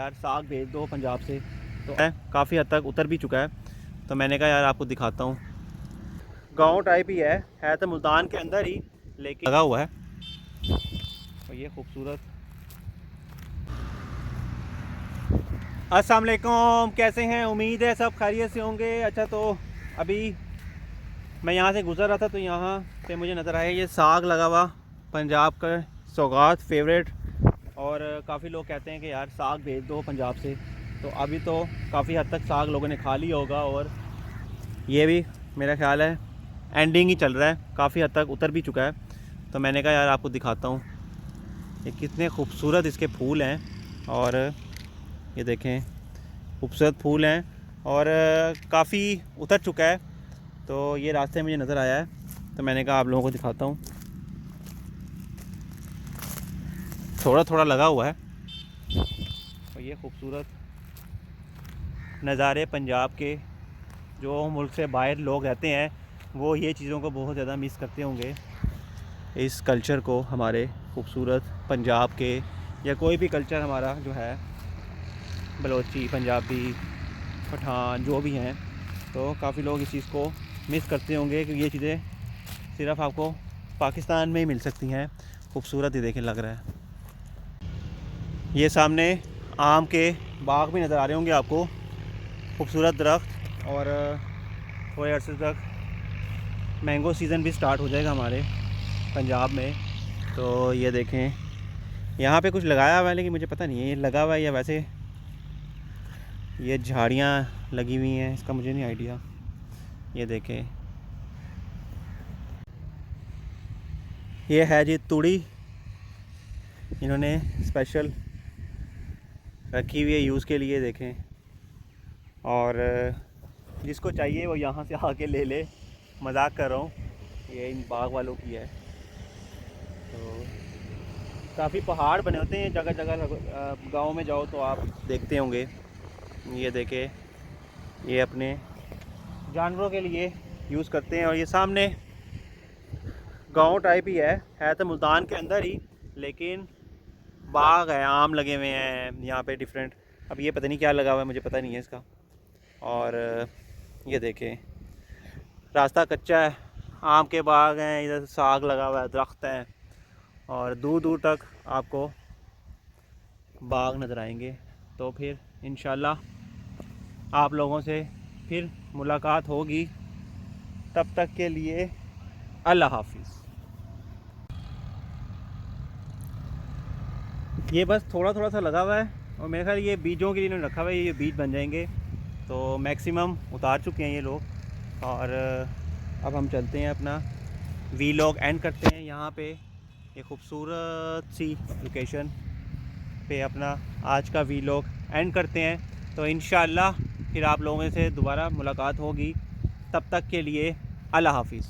यार साग भेज दो पंजाब से, तो काफ़ी हद तक उतर भी चुका है। तो मैंने कहा यार आपको दिखाता हूँ। गांव टाइप ही है तो मुल्तान के अंदर ही, लेकिन लगा हुआ है। और ये खूबसूरत। अस्सलाम वालेकुम, कैसे हैं? उम्मीद है सब खैरियत से होंगे। अच्छा, तो अभी मैं यहाँ से गुज़र रहा था तो यहाँ पे मुझे नज़र आया ये साग लगा हुआ, पंजाब का सौगात फेवरेट। और काफ़ी लोग कहते हैं कि यार साग भेज दो पंजाब से, तो अभी तो काफ़ी हद तक साग लोगों ने खा लिया होगा। और ये भी मेरा ख्याल है एंडिंग ही चल रहा है, काफ़ी हद तक उतर भी चुका है। तो मैंने कहा यार आपको दिखाता हूँ ये कितने खूबसूरत इसके फूल हैं। और ये देखें खूबसूरत फूल हैं और काफ़ी उतर चुका है। तो ये रास्ते मुझे नज़र आया है तो मैंने कहा आप लोगों को दिखाता हूँ। थोड़ा थोड़ा लगा हुआ है। और ये खूबसूरत नज़ारे पंजाब के, जो मुल्क से बाहर लोग रहते हैं वो ये चीज़ों को बहुत ज़्यादा मिस करते होंगे, इस कल्चर को, हमारे खूबसूरत पंजाब के, या कोई भी कल्चर हमारा जो है, बलोची, पंजाबी, पठान जो भी हैं। तो काफ़ी लोग इस चीज़ को मिस करते होंगे कि ये चीज़ें सिर्फ़ आपको पाकिस्तान में ही मिल सकती हैं। खूबसूरत ही देखें लग रहा है। ये सामने आम के बाग भी नज़र आ रहे होंगे आपको, खूबसूरत दरख्त। और थोड़े अर्से तक मैंगो सीज़न भी स्टार्ट हो जाएगा हमारे पंजाब में। तो ये देखें यहाँ पे कुछ लगाया हुआ है, लेकिन मुझे पता नहीं है ये लगा हुआ है या वैसे ये झाड़ियाँ लगी हुई हैं, इसका मुझे नहीं आइडिया। ये देखें ये है जी तूड़ी, इन्होंने स्पेशल रखी हुई है यूज़ के लिए। देखें, और जिसको चाहिए वो यहाँ से आके ले ले, मजाक कर रहा हूँ, ये इन बाग वालों की है। तो काफ़ी पहाड़ बने होते हैं जगह जगह, गांव में जाओ तो आप देखते होंगे। ये देखें ये अपने जानवरों के लिए यूज़ करते हैं। और ये सामने गांव टाइप ही है तो मुल्तान के अंदर ही, लेकिन बाग है, आम लगे हुए हैं यहाँ पे डिफरेंट। अब ये पता नहीं क्या लगा हुआ है, मुझे पता नहीं है इसका। और ये देखें रास्ता कच्चा है, आम के बाग हैं, इधर साग लगा हुआ है, दरख्त हैं, और दूर दूर तक आपको बाग नज़र आएंगे। तो फिर इंशाल्लाह आप लोगों से फिर मुलाकात होगी। तब तक के लिए अल्लाह हाफिज़। ये बस थोड़ा थोड़ा सा लगा हुआ है और मेरे ख्याल ये बीजों के लिए इन्होंने रखा हुआ है, ये बीज बन जाएंगे। तो मैक्सिमम उतार चुके हैं ये लोग। और अब हम चलते हैं अपना वीलॉग एंड करते हैं यहाँ पे, ये खूबसूरत सी लोकेशन पे अपना आज का वीलॉग एंड करते हैं। तो इंशाल्लाह फिर आप लोगों से दोबारा मुलाकात होगी। तब तक के लिए अल्लाह हाफिज़।